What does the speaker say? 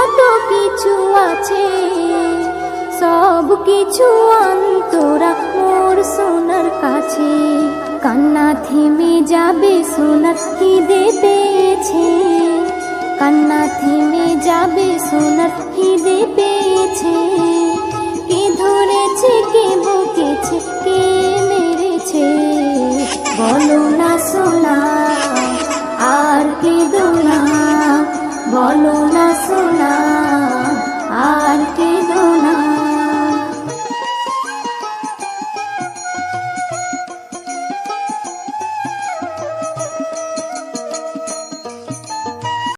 কত কিছু আছে, সব কিছু অন্তরা মোর সোনার কাছে। কান্না থেমে যাবে সোনার খিদে পেয়েছে, কান্না থেমে যাবে সোনার খিদে পেয়েছে। কে ধরেছে, কে বকেছে, কে মেরেছে, বলো না সোনা আর কেঁদো না, বলো